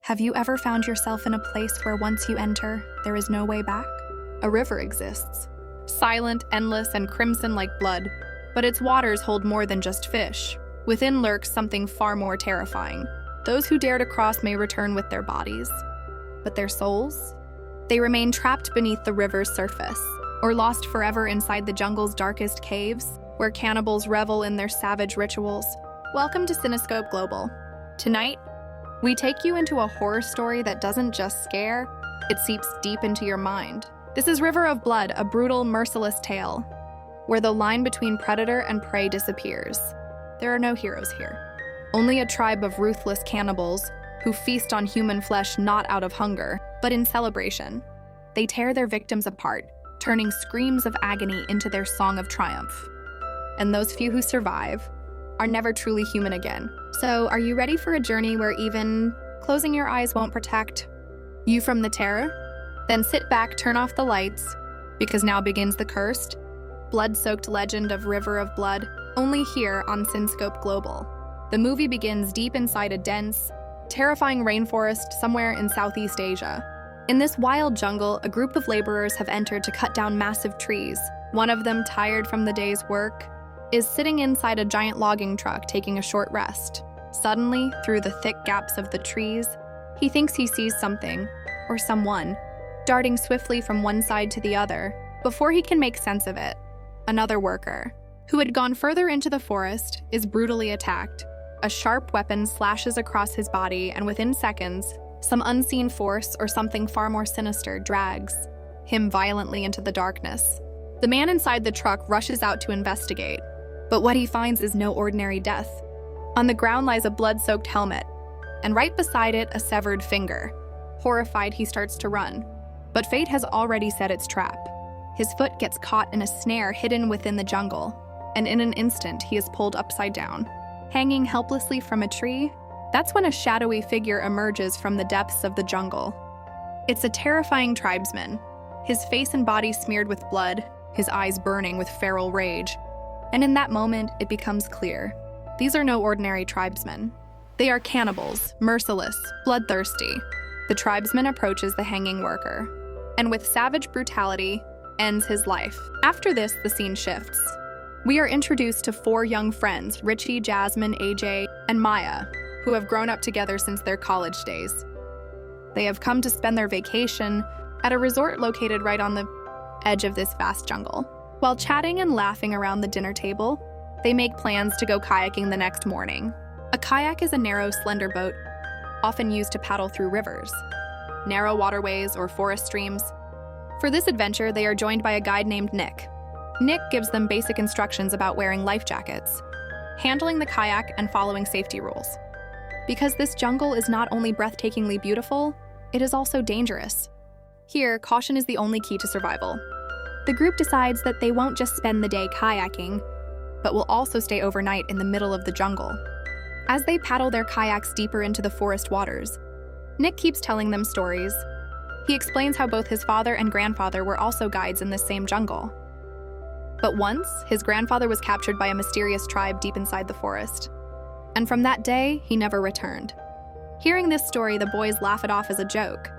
Have you ever found yourself in a place where once you enter, there is no way back? A river exists, silent, endless, and crimson like blood, but its waters hold more than just fish. Within lurks something far more terrifying. Those who dare to cross may return with their bodies, but their souls? They remain trapped beneath the river's surface, or lost forever inside the jungle's darkest caves, where cannibals revel in their savage rituals. Welcome to Cinescope Global. Tonight, we take you into a horror story that doesn't just scare, it seeps deep into your mind. This is River of Blood, a brutal, merciless tale, where the line between predator and prey disappears. There are no heroes here, only a tribe of ruthless cannibals who feast on human flesh not out of hunger, but in celebration. They tear their victims apart, turning screams of agony into their song of triumph. And those few who survive are never truly human again. So, are you ready for a journey where even closing your eyes won't protect you from the terror? Then sit back, turn off the lights, because now begins the cursed, blood-soaked legend of River of Blood, only here on Cinescope Global. The movie begins deep inside a dense, terrifying rainforest somewhere in Southeast Asia. In this wild jungle, a group of laborers have entered to cut down massive trees. One of them, tired from the day's work, is sitting inside a giant logging truck taking a short rest. Suddenly, through the thick gaps of the trees, he thinks he sees something, or someone, darting swiftly from one side to the other. Before he can make sense of it, another worker, who had gone further into the forest, is brutally attacked. A sharp weapon slashes across his body, and within seconds, some unseen force or something far more sinister drags him violently into the darkness. The man inside the truck rushes out to investigate, but what he finds is no ordinary death. On the ground lies a blood-soaked helmet, and right beside it, a severed finger. Horrified, he starts to run, but fate has already set its trap. His foot gets caught in a snare hidden within the jungle, and in an instant, he is pulled upside down. Hanging helplessly from a tree, that's when a shadowy figure emerges from the depths of the jungle. It's a terrifying tribesman, his face and body smeared with blood, his eyes burning with feral rage. And in that moment, it becomes clear. These are no ordinary tribesmen. They are cannibals, merciless, bloodthirsty. The tribesman approaches the hanging worker, and with savage brutality, ends his life. After this, the scene shifts. We are introduced to four young friends, Richie, Jasmine, AJ, and Maya, who have grown up together since their college days. They have come to spend their vacation at a resort located right on the edge of this vast jungle. While chatting and laughing around the dinner table, they make plans to go kayaking the next morning. A kayak is a narrow, slender boat, often used to paddle through rivers, narrow waterways, or forest streams. For this adventure, they are joined by a guide named Nick. Nick gives them basic instructions about wearing life jackets, handling the kayak, and following safety rules. Because this jungle is not only breathtakingly beautiful, it is also dangerous. Here, caution is the only key to survival. The group decides that they won't just spend the day kayaking, but will also stay overnight in the middle of the jungle. As they paddle their kayaks deeper into the forest waters, Nick keeps telling them stories. He explains how both his father and grandfather were also guides in this same jungle. But once, his grandfather was captured by a mysterious tribe deep inside the forest. And from that day, he never returned. Hearing this story, the boys laugh it off as a joke.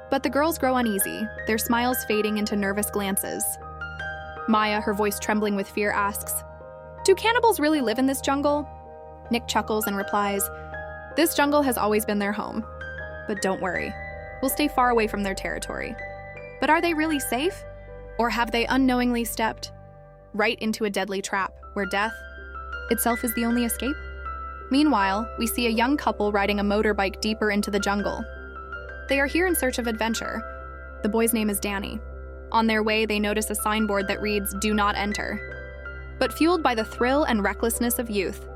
But the girls grow uneasy, their smiles fading into nervous glances. Maya, her voice trembling with fear, asks, "Do cannibals really live in this jungle?" Nick chuckles and replies, "This jungle has always been their home. But don't worry, we'll stay far away from their territory." But are they really safe? Or have they unknowingly stepped right into a deadly trap where death itself is the only escape? Meanwhile, we see a young couple riding a motorbike deeper into the jungle. They are here in search of adventure. The boy's name is Danny. On their way, they notice a signboard that reads, "Do not enter." But fueled by the thrill and recklessness of youth,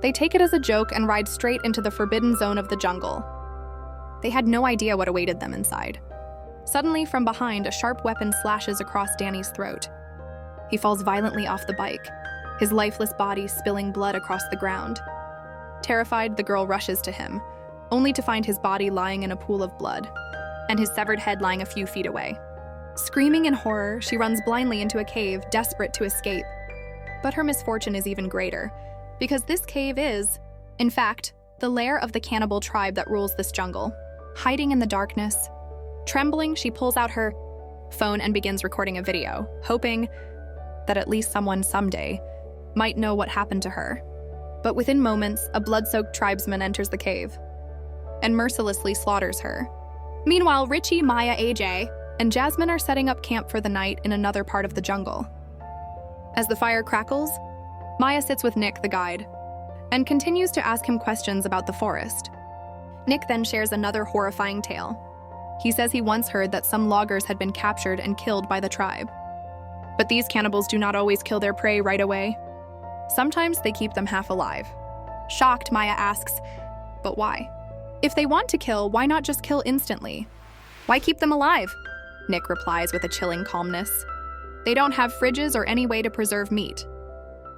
they take it as a joke and ride straight into the forbidden zone of the jungle. They had no idea what awaited them inside. Suddenly, from behind, a sharp weapon slashes across Danny's throat. He falls violently off the bike, his lifeless body spilling blood across the ground. Terrified, the girl rushes to him, only to find his body lying in a pool of blood, and his severed head lying a few feet away. Screaming in horror, she runs blindly into a cave, desperate to escape. But her misfortune is even greater, because this cave is, in fact, the lair of the cannibal tribe that rules this jungle. hiding in the darkness. Trembling, she pulls out her phone and begins recording a video, hoping that at least someone someday might know what happened to her. But within moments, a blood-soaked tribesman enters the cave and mercilessly slaughters her. Meanwhile, Richie, Maya, AJ, and Jasmine are setting up camp for the night in another part of the jungle. As the fire crackles, Maya sits with Nick, the guide, and continues to ask him questions about the forest. Nick then shares another horrifying tale. He says he once heard that some loggers had been captured and killed by the tribe. But these cannibals do not always kill their prey right away. Sometimes they keep them half alive. Shocked, Maya asks, but why? If they want to kill, why not just kill instantly? Why keep them alive? Nick replies with a chilling calmness. They don't have fridges or any way to preserve meat,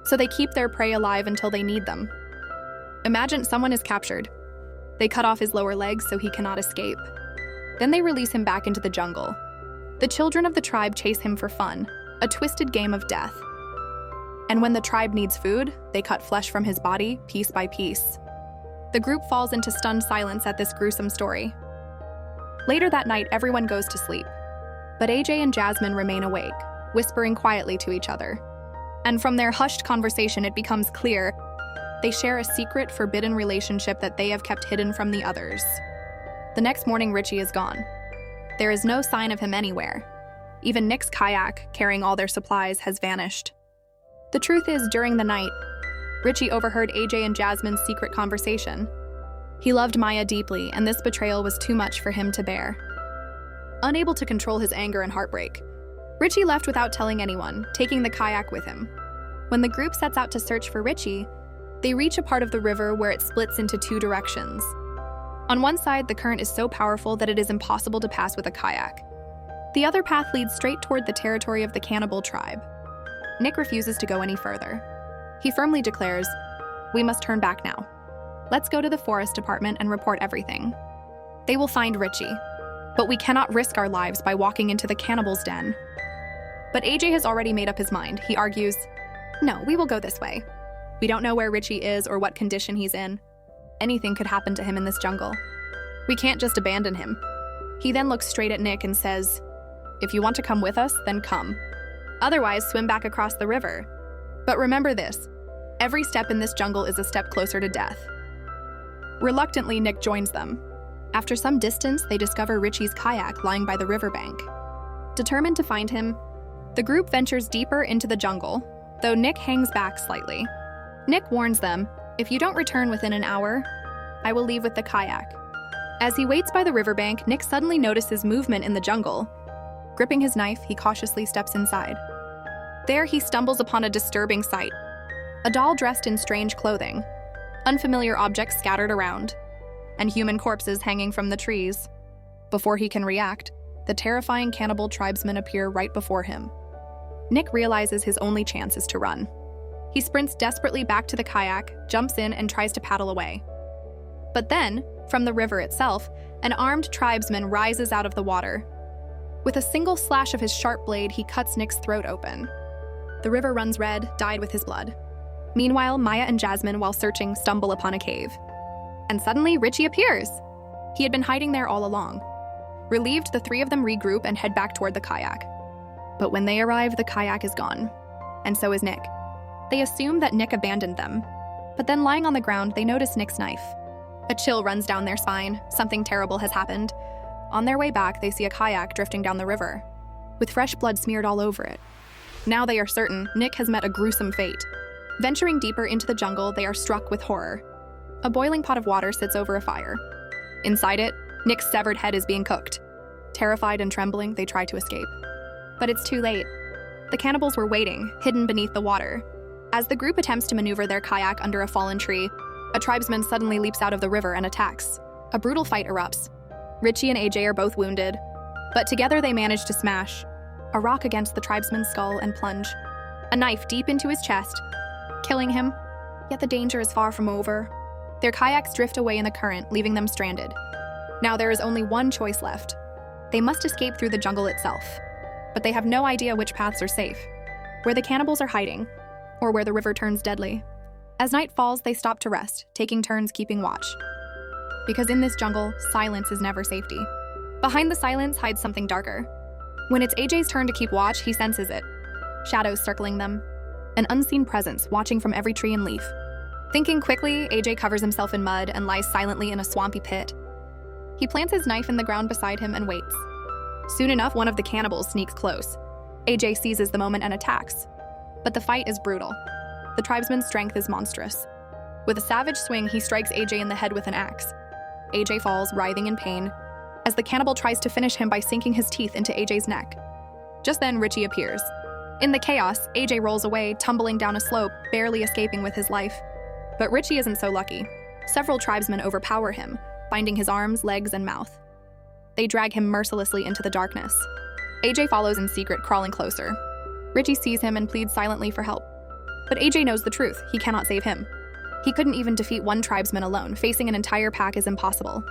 so they keep their prey alive until they need them. Imagine someone is captured. They cut off his lower legs so he cannot escape. Then they release him back into the jungle. The children of the tribe chase him for fun, a twisted game of death. And when the tribe needs food, they cut flesh from his body, piece by piece. The group falls into stunned silence at this gruesome story. Later that night, everyone goes to sleep. But AJ and Jasmine remain awake, whispering quietly to each other. And from their hushed conversation, it becomes clear they share a secret, forbidden relationship that they have kept hidden from the others. The next morning, Richie is gone. There is no sign of him anywhere. Even Nick's kayak, carrying all their supplies, has vanished. The truth is, during the night, Richie overheard AJ and Jasmine's secret conversation. He loved Maya deeply, and this betrayal was too much for him to bear. Unable to control his anger and heartbreak, Richie left without telling anyone, taking the kayak with him. When the group sets out to search for Richie, they reach a part of the river where it splits into two directions. On one side, the current is so powerful that it is impossible to pass with a kayak. The other path leads straight toward the territory of the cannibal tribe. Nick refuses to go any further. He firmly declares, "We must turn back now. Let's go to the forest department and report everything. They will find Richie, but we cannot risk our lives by walking into the cannibal's den." But AJ has already made up his mind. He argues, "No, we will go this way. We don't know where Richie is or what condition he's in. Anything could happen to him in this jungle. We can't just abandon him." He then looks straight at Nick and says, "If you want to come with us, then come. Otherwise, swim back across the river. But remember this, every step in this jungle is a step closer to death." Reluctantly, Nick joins them. After some distance, they discover Richie's kayak lying by the riverbank. Determined to find him, the group ventures deeper into the jungle, though Nick hangs back slightly. Nick warns them, "If you don't return within an hour, I will leave with the kayak." As he waits by the riverbank, Nick suddenly notices movement in the jungle. Gripping his knife, he cautiously steps inside. There, he stumbles upon a disturbing sight. A doll dressed in strange clothing, unfamiliar objects scattered around, and human corpses hanging from the trees. Before he can react, the terrifying cannibal tribesmen appear right before him. Nick realizes his only chance is to run. He sprints desperately back to the kayak, jumps in, and tries to paddle away. But then, from the river itself, an armed tribesman rises out of the water. With a single slash of his sharp blade, he cuts Nick's throat open. The river runs red, dyed with his blood. Meanwhile, Maya and Jasmine, while searching, stumble upon a cave. And suddenly, Richie appears. He had been hiding there all along. Relieved, the three of them regroup and head back toward the kayak. But when they arrive, the kayak is gone. And so is Nick. They assume that Nick abandoned them. But then lying on the ground, they notice Nick's knife. A chill runs down their spine. Something terrible has happened. On their way back, they see a kayak drifting down the river, with fresh blood smeared all over it. Now they are certain Nick has met a gruesome fate. Venturing deeper into the jungle, they are struck with horror. A boiling pot of water sits over a fire. Inside it, Nick's severed head is being cooked. Terrified and trembling, they try to escape. But it's too late. The cannibals were waiting, hidden beneath the water. As the group attempts to maneuver their kayak under a fallen tree, a tribesman suddenly leaps out of the river and attacks. A brutal fight erupts. Richie and AJ are both wounded, but together they manage to smash a rock against the tribesman's skull and plunge a knife deep into his chest, killing him. Yet the danger is far from over. Their kayaks drift away in the current, leaving them stranded. Now there is only one choice left. They must escape through the jungle itself, but they have no idea which paths are safe, where the cannibals are hiding, or where the river turns deadly. As night falls, they stop to rest, taking turns keeping watch. Because in this jungle, silence is never safety. Behind the silence hides something darker. When it's AJ's turn to keep watch, he senses it. Shadows circling them. An unseen presence watching from every tree and leaf. Thinking quickly, AJ covers himself in mud and lies silently in a swampy pit. He plants his knife in the ground beside him and waits. Soon enough, one of the cannibals sneaks close. AJ seizes the moment and attacks. But the fight is brutal. The tribesman's strength is monstrous. With a savage swing, he strikes AJ in the head with an axe. AJ falls, writhing in pain, as the cannibal tries to finish him by sinking his teeth into AJ's neck. Just then, Richie appears. In the chaos, AJ rolls away, tumbling down a slope, barely escaping with his life. But Richie isn't so lucky. Several tribesmen overpower him, binding his arms, legs, and mouth. They drag him mercilessly into the darkness. AJ follows in secret, crawling closer. Richie sees him and pleads silently for help. But AJ knows the truth. He cannot save him. He couldn't even defeat one tribesman alone. Facing an entire pack is impossible.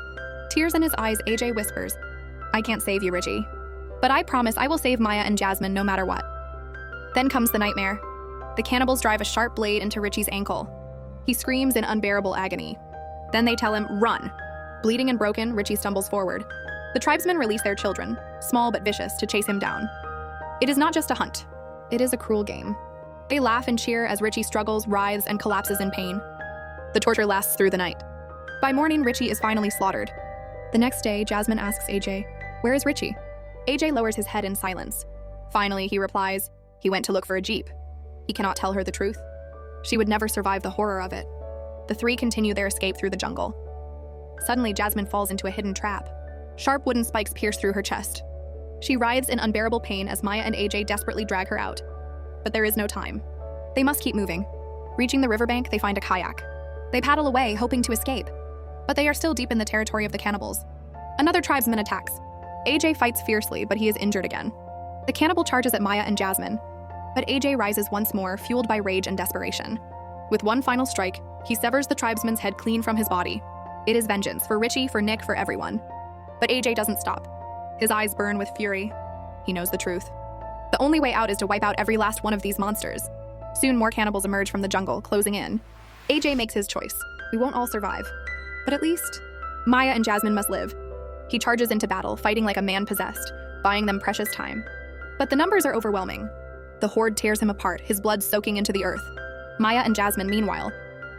Tears in his eyes, AJ whispers, "I can't save you, Richie. But I promise I will save Maya and Jasmine no matter what." Then comes the nightmare. The cannibals drive a sharp blade into Richie's ankle. He screams in unbearable agony. Then they tell him, "Run." Bleeding and broken, Richie stumbles forward. The tribesmen release their children, small but vicious, to chase him down. It is not just a hunt. It is a cruel game. They laugh and cheer as Richie struggles, writhes, and collapses in pain. The torture lasts through the night. By morning, Richie is finally slaughtered. The next day, Jasmine asks AJ, "Where is Richie?" AJ lowers his head in silence. Finally, he replies, "He went to look for a jeep." He cannot tell her the truth. She would never survive the horror of it. The three continue their escape through the jungle. Suddenly, Jasmine falls into a hidden trap. Sharp wooden spikes pierce through her chest. She writhes in unbearable pain as Maya and AJ desperately drag her out. But there is no time. They must keep moving. Reaching the riverbank, they find a kayak. They paddle away, hoping to escape. But they are still deep in the territory of the cannibals. Another tribesman attacks. AJ fights fiercely, but he is injured again. The cannibal charges at Maya and Jasmine. But AJ rises once more, fueled by rage and desperation. With one final strike, he severs the tribesman's head clean from his body. It is vengeance, for Richie, for Nick, for everyone. But AJ doesn't stop. His eyes burn with fury. He knows the truth. The only way out is to wipe out every last one of these monsters. Soon more cannibals emerge from the jungle, closing in. AJ makes his choice. We won't all survive. But at least, Maya and Jasmine must live. He charges into battle, fighting like a man possessed, buying them precious time. But the numbers are overwhelming. The horde tears him apart, his blood soaking into the earth. Maya and Jasmine, meanwhile,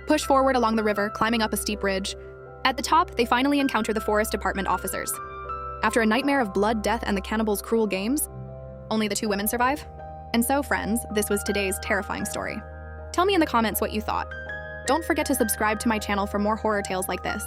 push forward along the river, climbing up a steep ridge. At the top, they finally encounter the Forest Department officers. After a nightmare of blood, death, and the cannibals' cruel games, only the two women survive. And so, friends, this was today's terrifying story. Tell me in the comments what you thought. Don't forget to subscribe to my channel for more horror tales like this.